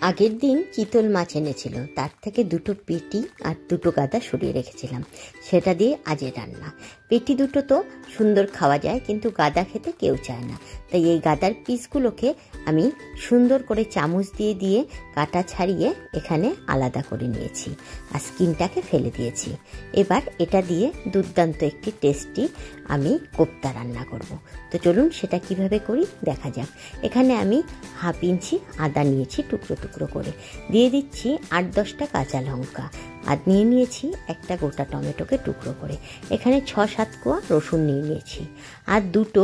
আগের দিন চিতল মাছ এনেছিল, তার থেকে দুটো পেটি আর দুটো গাদা সরিয়ে রেখেছিলাম, সেটা দিয়ে আজের রান্না। পেটি দুটো তো সুন্দর খাওয়া যায়, কিন্তু গাদা খেতে কেউ চায় না, তাই এই গাদার পিসগুলোকে আমি সুন্দর করে চামচ দিয়ে দিয়ে কাটা ছাড়িয়ে এখানে আলাদা করে নিয়েছি আর স্কিনটাকে ফেলে দিয়েছি। এবার এটা দিয়ে দুর্দান্ত একটি টেস্টি আমি কোপ্তা রান্না করব। তো চলুন সেটা কিভাবে করি দেখা যাক। এখানে আমি 1/2 ইঞ্চি আদা নিয়েছি টুকরো টুকরো করে, দিয়ে দিচ্ছি 8-10টা কাঁচা লঙ্কা, আর নিয়ে নিয়েছি একটা গোটা টমেটোকে টুকরো করে, এখানে 6-7 কোয়া রসুন নিয়ে নিয়েছি, আর দুটো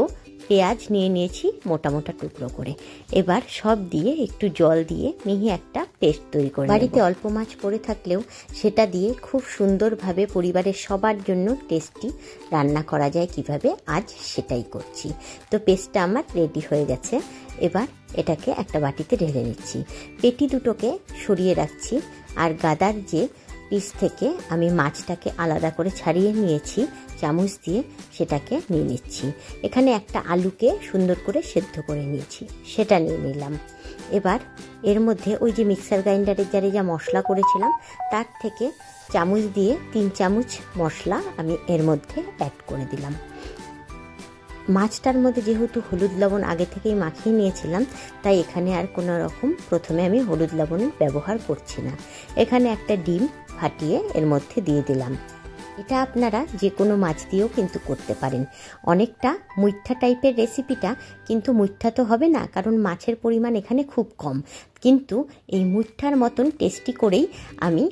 পেঁয়াজ নিয়ে নিয়েছি মোটা মোটা টুকরো করে। এবার সব দিয়ে একটু জল দিয়ে মিহি একটা পেস্ট তৈরি করে বাড়িতে অল্প মাছ পড়ে থাকলেও সেটা দিয়ে খুব সুন্দরভাবে পরিবারের সবার জন্য টেস্টি রান্না করা যায় কিভাবে, আজ সেটাই করছি। তো পেস্টটা আমার রেডি হয়ে গেছে, এবার এটাকে একটা বাটিতে ঢেলে নিচ্ছি। পেটি দুটোকে সরিয়ে রাখছি, আর গাদার যে পিস থেকে আমি মাছটাকে আলাদা করে ছাড়িয়ে নিয়েছি চামচ দিয়ে, সেটাকে নিয়ে নিচ্ছি। এখানে একটা আলুকে সুন্দর করে সেদ্ধ করে নিয়েছি, সেটা নিয়ে নিলাম। এবার এর মধ্যে ওই যে মিক্সার গ্রাইন্ডারের জারে যা মশলা করেছিলাম তার থেকে চামচ দিয়ে 3 চামচ মশলা আমি এর মধ্যে অ্যাড করে দিলাম। মাছটার মধ্যে যেহেতু হলুদ লবণ আগে থেকেই মাখিয়ে নিয়েছিলাম, তাই এখানে আর কোনো রকম প্রথমে আমি হলুদ লবণের ব্যবহার করছি না। এখানে একটা ডিম ফাটিয়ে এর মধ্যে দিয়ে দিলাম। এটা আপনারা যে কোনো মাছ দিয়েও কিন্তু করতে পারেন। অনেকটা মুইঠা টাইপের রেসিপিটা, কিন্তু মুইঠা তো হবে না কারণ মাছের পরিমাণ এখানে খুব কম, কিন্তু এই মুইঠার মতন টেস্টি করেই আমি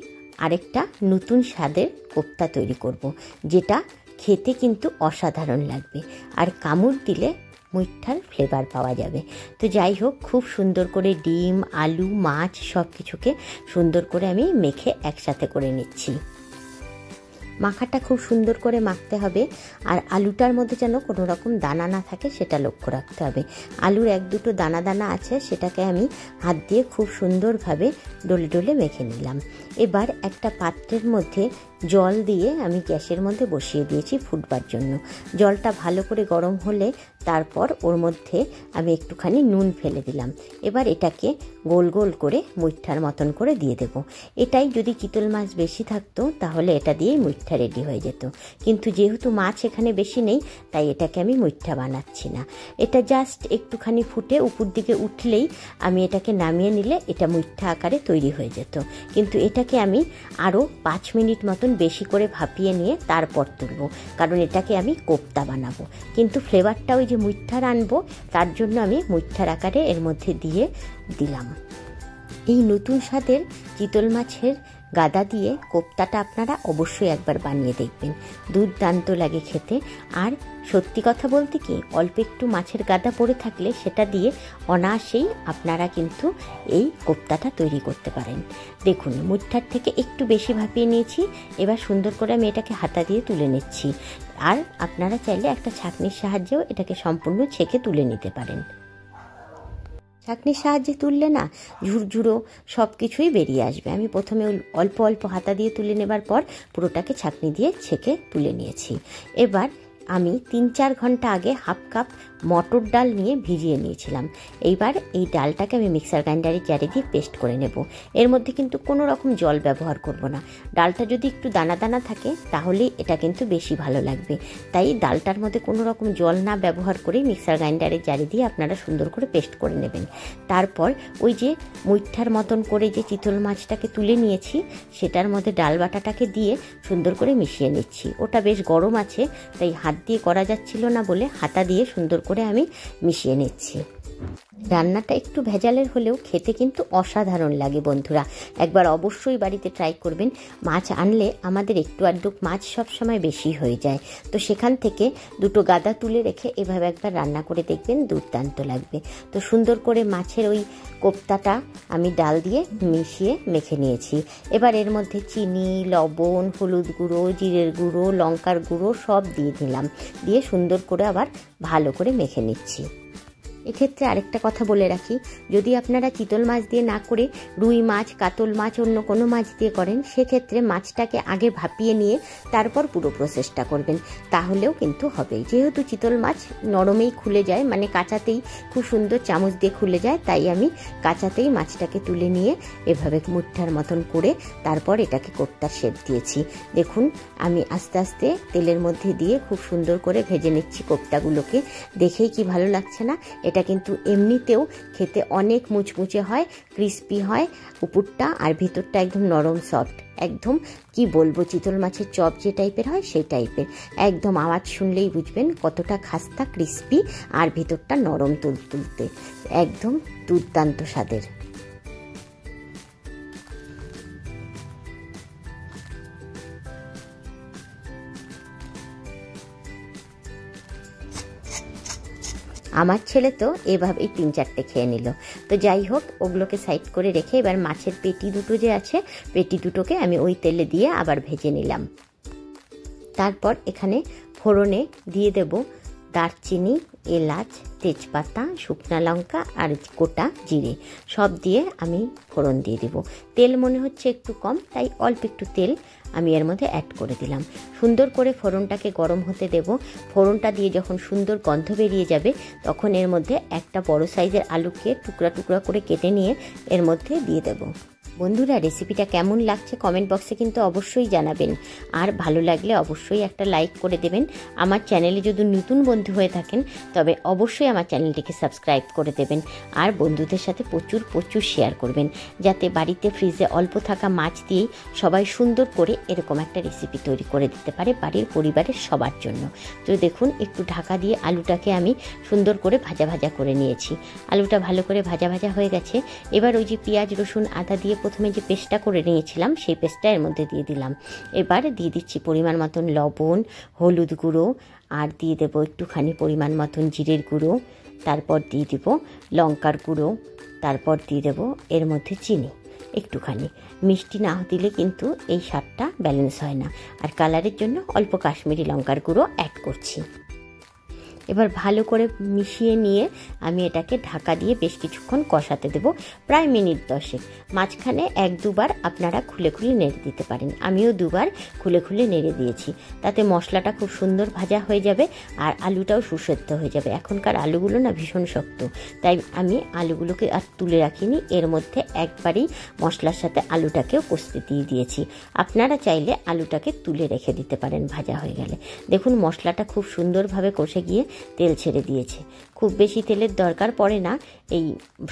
আরেকটা নতুন স্বাদের কোপ্তা তৈরি করব, যেটা খেতে কিন্তু অসাধারণ লাগবে, আর কামড় দিলে মুইঠার ফ্লেভার পাওয়া যাবে। তো যাই হোক, খুব সুন্দর করে ডিম, আলু, মাছ সব কিছুকে সুন্দর করে আমি মেখে একসাথে করে নিচ্ছি। মাখাটা খুব সুন্দর করে মাখতে হবে, আর আলুটার মধ্যে যেন কোনো রকম দানা না থাকে সেটা লক্ষ্য রাখতে হবে। আলুর 1-2টো দানা দানা আছে, সেটাকে আমি হাত দিয়ে খুব সুন্দরভাবে ডলে ডলে মেখে নিলাম। এবার একটা পাত্রের মধ্যে জল দিয়ে আমি গ্যাসের মধ্যে বসিয়ে দিয়েছি ফুটবার জন্য। জলটা ভালো করে গরম হলে তারপর ওর মধ্যে আমি একটুখানি নুন ফেলে দিলাম। এবার এটাকে গোল গোল করে মুইঠার মতন করে দিয়ে দেব। এটাই যদি চিতল মাছ বেশি থাকতো তাহলে এটা দিয়েই মুইঠা রেডি হয়ে যেত, কিন্তু যেহেতু মাছ এখানে বেশি নেই তাই এটাকে আমি মুইঠা বানাচ্ছি না। এটা জাস্ট একটুখানি ফুটে উপর দিকে উঠলেই আমি এটাকে নামিয়ে নিলে এটা মুইঠা আকারে তৈরি হয়ে যেত, কিন্তু এটাকে আমি আরও 5 মিনিট মতন বেশি করে ভাপিয়ে নিয়ে তারপর তুলবো, কারণ এটাকে আমি কোপ্তা বানাবো। কিন্তু ফ্লেভারটা ওই যে মুইঠার আনবো, তার জন্য আমি মুইঠার আকারে এর মধ্যে দিয়ে দিলাম। এই নতুন স্বাদের চিতল মাছের গাদা দিয়ে কোপ্তাটা আপনারা অবশ্যই একবার বানিয়ে দেখবেন, দুর্দান্ত লাগে খেতে। আর সত্যি কথা বলতে কি, অল্প একটু মাছের গাদা পড়ে থাকলে সেটা দিয়ে অনায়াসেই আপনারা কিন্তু এই কোপ্তাটা তৈরি করতে পারেন। দেখুন, মুঠার থেকে একটু বেশি ভাপিয়ে নিয়েছি, এবার সুন্দর করে আমি এটাকে হাতা দিয়ে তুলে নিচ্ছি। আর আপনারা চাইলে একটা ছাঁকনির সাহায্যেও এটাকে সম্পূর্ণ ছেঁকে তুলে নিতে পারেন। ছাঁকনির সাহায্যে তুললে না ঝুরঝুরো সব কিছুই বেরিয়ে আসবে। আমি প্রথমে অল্প অল্প হাতা দিয়ে তুলে নেবার পর পুরোটাকে ছাঁকনি দিয়ে ছেঁকে তুলে নিয়েছি। এবার আমি 3-4 ঘন্টা আগে 1/2 কাপ মটর ডাল নিয়ে ভিজিয়ে নিয়েছিলাম। এইবার এই ডালটাকে আমি মিক্সার গ্রাইন্ডারের জারে দিয়ে পেস্ট করে নেব। এর মধ্যে কিন্তু কোনো রকম জল ব্যবহার করব না। ডালটা যদি একটু দানা দানা থাকে তাহলেই এটা কিন্তু বেশি ভালো লাগবে, তাই ডালটার মধ্যে কোনো রকম জল না ব্যবহার করে মিক্সার গ্রাইন্ডারের জারে দিয়ে আপনারা সুন্দর করে পেস্ট করে নেবেন। তারপর ওই যে মুইঠার মতন করে যে চিতল মাছটাকে তুলে নিয়েছি সেটার মধ্যে ডাল বাটাটাকে দিয়ে সুন্দর করে মিশিয়ে নিচ্ছি। ওটা বেশ গরম আছে, তাই হাত দিয়ে করা যাচ্ছিল না বলে হাতা দিয়ে সুন্দর করে আমি মিশিয়ে নিচ্ছি। রান্নাটা একটু ভেজালের হলেও খেতে কিন্তু অসাধারণ লাগে বন্ধুরা, একবার অবশ্যই বাড়িতে ট্রাই করবেন। মাছ আনলে আমাদের একটু আধটু মাছ সব সময় বেশি হয়ে যায়, তো সেখান থেকে 2টো গাদা তুলে রেখে এভাবে একবার রান্না করে দেখবেন, দুর্দান্ত লাগবে। তো সুন্দর করে মাছের ওই কোপ্তাটা আমি ডাল দিয়ে মিশিয়ে মেখে নিয়েছি। এবার এর মধ্যে চিনি, লবণ, হলুদ গুঁড়ো, জিরের গুঁড়ো, লঙ্কার গুঁড়ো সব দিয়ে দিলাম, দিয়ে সুন্দর করে আবার ভালো করে মেখে নিচ্ছি। এক্ষেত্রে আরেকটা কথা বলে রাখি, যদি আপনারা চিতল মাছ দিয়ে না করে রুই মাছ, কাতল মাছ, অন্য কোনো মাছ দিয়ে করেন, সেক্ষেত্রে মাছটাকে আগে ভাপিয়ে নিয়ে তারপর পুরো প্রসেসটা করবেন, তাহলেও কিন্তু হবে। যেহেতু চিতল মাছ নরমেই খুলে যায়, মানে কাঁচাতেই খুব সুন্দর চামচ দিয়ে খুলে যায়, তাই আমি কাঁচাতেই মাছটাকে তুলে নিয়ে এভাবে মুঠার মতন করে তারপর এটাকে কোপ্তার শেপ দিয়েছি। দেখুন আমি আস্তে আস্তে তেলের মধ্যে দিয়ে খুব সুন্দর করে ভেজে নিচ্ছি কোপ্তাগুলোকে। দেখেই কি ভালো লাগছে না? এটা কিন্তু এমনিতেও খেতে অনেক মুচমুচে হয়, ক্রিস্পি হয় উপরটা, আর ভিতরটা একদম নরম সফট। একদম কি বলবো, চিতল মাছের চপ যে টাইপের হয় সেই টাইপের। একদম আওয়াজ শুনলেই বুঝবেন কতটা খাস্তা, ক্রিস্পি, আর ভিতরটা নরম তুলতুলতে, একদম দুর্দান্ত স্বাদের। আমার ছেলে তো এভাবেই 3-4টে খেয়ে নিল। তো যাই হোক, ওগুলোকে সাইড করে রেখে এবার মাছের পেটি দুটো যে আছে, পেটি দুটোকে আমি ওই তেলে দিয়ে আবার ভেজে নিলাম। তারপর এখানে ফোড়নে দিয়ে দেব দারচিনি, এলাচ, তেজপাতা, শুকনো লঙ্কা আর গোটা জিরে, সব দিয়ে আমি ফোড়ন দিয়ে দেব। তেল মনে হচ্ছে একটু কম, তাই অল্প একটু তেল আমি এর মধ্যে অ্যাড করে দিলাম। সুন্দর করে ফোড়নটাকে গরম হতে দেব। ফোড়নটা দিয়ে যখন সুন্দর গন্ধ বেরিয়ে যাবে, তখন এর মধ্যে একটা বড় সাইজের আলুকে টুকরা টুকরা করে কেটে নিয়ে এর মধ্যে দিয়ে দেব। বন্ধুরা, রেসিপিটা কেমন লাগছে কমেন্ট বক্সে কিন্তু অবশ্যই জানাবেন, আর ভালো লাগলে অবশ্যই একটা লাইক করে দেবেন। আমার চ্যানেলে যদি নতুন বন্ধু হয়ে থাকেন তবে অবশ্যই আমার চ্যানেলটিকে সাবস্ক্রাইব করে দেবেন, আর বন্ধুদের সাথে প্রচুর প্রচুর শেয়ার করবেন, যাতে বাড়িতে ফ্রিজে অল্প থাকা মাছ দিয়েই সবাই সুন্দর করে এরকম একটা রেসিপি তৈরি করে দিতে পারে বাড়ির পরিবারের সবার জন্য। তো দেখুন, একটু ঢাকা দিয়ে আলুটাকে আমি সুন্দর করে ভাজা ভাজা করে নিয়েছি। আলুটা ভালো করে ভাজা ভাজা হয়ে গেছে। এবার ওই যে পেঁয়াজ, রসুন, আদা দিয়ে প্রথমে যে পেস্টটা করে নিয়েছিলাম, সেই পেস্টটা এর মধ্যে দিয়ে দিলাম। এবার দিয়ে দিচ্ছি পরিমাণ মতন লবণ, হলুদ গুঁড়ো, আর দিয়ে দেবো একটুখানি পরিমাণ মতন জিরের গুঁড়ো, তারপর দিয়ে দেবো লঙ্কার গুঁড়ো, তারপর দিয়ে দেবো এর মধ্যে চিনি একটুখানি। মিষ্টি না দিলে কিন্তু এই স্বাদটা ব্যালেন্স হয় না। আর কালারের জন্য অল্প কাশ্মীরি লঙ্কার গুঁড়ো অ্যাড করছি। এবার ভালো করে মিশিয়ে নিয়ে আমি এটাকে ঢাকা দিয়ে বেশ কিছুক্ষণ কষাতে দেব, প্রায় মিনিট 10। মাঝখানে 1-2 বার আপনারা খুলে খুলে নেড়ে দিতে পারেন। আমিও 2 বার খুলে খুলে নেড়ে দিয়েছি। তাতে মশলাটা খুব সুন্দর ভাজা হয়ে যাবে, আর আলুটাও সুসেদ্ধ হয়ে যাবে। এখনকার আলুগুলো না ভীষণ শক্ত, তাই আমি আলুগুলোকে আর তুলে রাখিনি, এর মধ্যে একবারেই মশলার সাথে আলুটাকেও কষতে দিয়ে দিয়েছি। আপনারা চাইলে আলুটাকে তুলে রেখে দিতে পারেন ভাজা হয়ে গেলে। দেখুন মশলাটা খুব সুন্দরভাবে কষে গিয়ে তেল ছেড়ে দিয়েছে। খুব বেশি তেলের দরকার পড়ে না, এই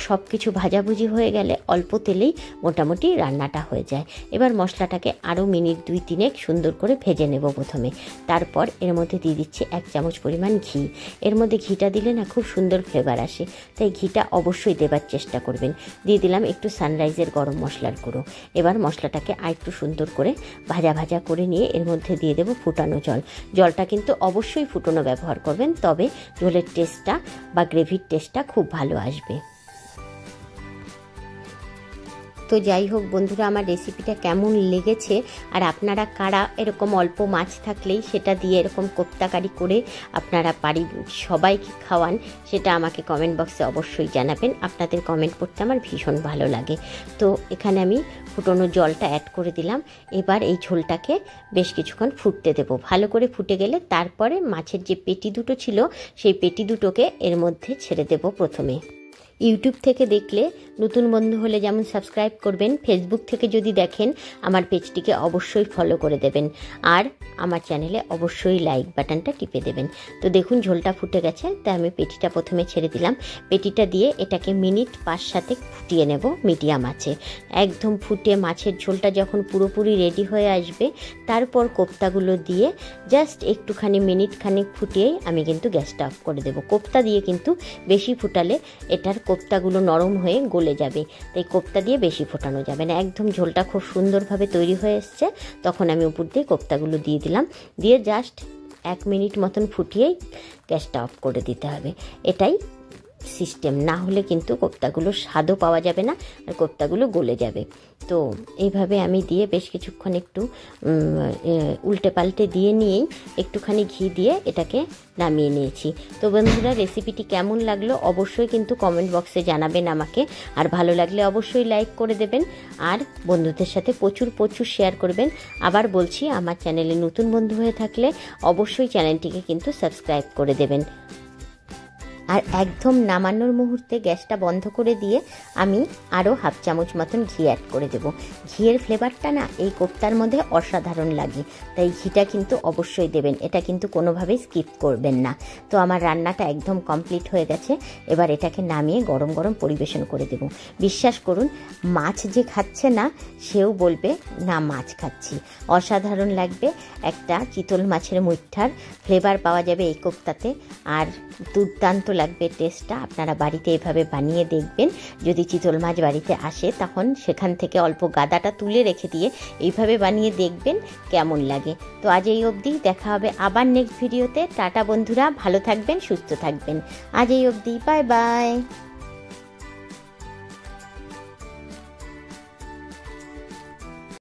সব কিছু ভাজাভুজি হয়ে গেলে অল্প তেলেই মোটামুটি রান্নাটা হয়ে যায়। এবার মশলাটাকে আরও মিনিট 2-3 সুন্দর করে ভেজে নেব প্রথমে। তারপর এর মধ্যে দিয়ে দিচ্ছি 1 চামচ পরিমাণ ঘি। এর মধ্যে ঘিটা দিলে না খুব সুন্দর ফ্লেভার আসে, তাই ঘিটা অবশ্যই দেবার চেষ্টা করবেন। দিয়ে দিলাম একটু সানরাইজের গরম মশলার গুঁড়ো। এবার মশলাটাকে আর একটু সুন্দর করে ভাজা ভাজা করে নিয়ে এর মধ্যে দিয়ে দেবো ফুটানো জল। জলটা কিন্তু অবশ্যই ফুটানো ব্যবহার করবেন, তবে ঝোলের টেস্টটা বা গ্রেভির টেস্টটা খুব ভালো আসবে। তো যাই হোক বন্ধুরা, আমার রেসিপিটা কেমন লেগেছে, আর আপনারা কারা এরকম অল্প মাছ থাকলেই সেটা দিয়ে এরকম কোপ্তাকারি করে আপনারা সবাইকে খাওয়ান, সেটা আমাকে কমেন্ট বক্সে অবশ্যই জানাবেন। আপনাদের কমেন্ট পড়তে আমার ভীষণ ভালো লাগে। তো এখানে আমি ফুটানো জলটা অ্যাড করে দিলাম। এবার এই ঝোলটাকে বেশ কিছুক্ষণ ফুটতে দেবো। ভালো করে ফুটে গেলে তারপরে মাছের যে পেটি দুটো ছিল, সেই পেটি দুটোকে এর মধ্যে ছেড়ে দেবো প্রথমে। ইউটিউব থেকে দেখলে নতুন বন্ধু হলে যেমন সাবস্ক্রাইব করবেন, ফেসবুক থেকে যদি দেখেন আমার পেজটিকে অবশ্যই ফলো করে দেবেন, আর আমার চ্যানেলে অবশ্যই লাইক বাটনটা টিপে দেবেন। তো দেখুন ঝোলটা ফুটে গেছে, তাই আমি পেটিটা প্রথমে ছেড়ে দিলাম। পেটিটা দিয়ে এটাকে মিনিট 5-7 ফুটিয়ে নেব মিডিয়াম আঁচে। একদম ফুটে মাছের ঝোলটা যখন পুরোপুরি রেডি হয়ে আসবে, তারপর কোপ্তাগুলো দিয়ে জাস্ট একটুখানি মিনিট খানিক ফুটিয়েই আমি কিন্তু গ্যাসটা অফ করে দেবো। কোপ্তা দিয়ে কিন্তু বেশি ফুটালে এটার কোপ্তাগুলো নরম হয়ে গলে যাবে, তাই কোপ্তা দিয়ে বেশি ফোটানো যাবে না। একদম ঝোলটা খুব সুন্দরভাবে তৈরি হয়ে এসছে, তখন আমি উপর দিয়ে কোপ্তাগুলো দিয়ে দিলাম। দিয়ে জাস্ট 1 মিনিট মতন ফুটিয়েই গ্যাসটা অফ করে দিতে হবে। এটাই সিস্টেম, না হলে কিন্তু কোপ্তাগুলোর স্বাদও পাওয়া যাবে না আর কোপ্তাগুলো গলে যাবে। তো এইভাবে আমি দিয়ে বেশ কিছুক্ষণ একটু উল্টে পাল্টে দিয়ে নিয়েই একটুখানি ঘি দিয়ে এটাকে নামিয়ে নিয়েছি। তো বন্ধুরা, রেসিপিটি কেমন লাগলো অবশ্যই কিন্তু কমেন্ট বক্সে জানাবেন আমাকে, আর ভালো লাগলে অবশ্যই লাইক করে দেবেন আর বন্ধুদের সাথে প্রচুর প্রচুর শেয়ার করবেন। আবার বলছি, আমার চ্যানেলে নতুন বন্ধু হয়ে থাকলে অবশ্যই চ্যানেলটিকে কিন্তু সাবস্ক্রাইব করে দেবেন। আর একদম নামানোর মুহূর্তে গ্যাসটা বন্ধ করে দিয়ে আমি আরও হাফ চামচ মতন ঘি অ্যাড করে দেব। ঘিয়ের ফ্লেভারটা না এই কোপ্তার মধ্যে অসাধারণ লাগে, তাই ঘিটা কিন্তু অবশ্যই দেবেন, এটা কিন্তু কোনোভাবেই স্কিপ করবেন না। তো আমার রান্নাটা একদম কমপ্লিট হয়ে গেছে, এবার এটাকে নামিয়ে গরম গরম পরিবেশন করে দেব। বিশ্বাস করুন, মাছ যে খাচ্ছে না সেও বলবে না মাছ খাচ্ছি। অসাধারণ লাগবে, একটা চিতল মাছের মুইঠার ফ্লেভার পাওয়া যাবে এই কোপ্তাতে, আর দুর্দান্ত লাগবে টেস্টটা। আপনারা বাড়িতে এভাবে বানিয়ে দেখবেন। যদি চিতল মাছ বাড়িতে আসে তখন সেখান থেকে অল্প গাদাটা তুলে রেখে দিয়ে এইভাবে বানিয়ে দেখবেন কেমন লাগে। তো আজ এই অবধি, দেখা হবে আবার নেক্সট ভিডিওতে। টাটা বন্ধুরা, ভালো থাকবেন, সুস্থ থাকবেন। আজ এই অবধি, বাই বাই।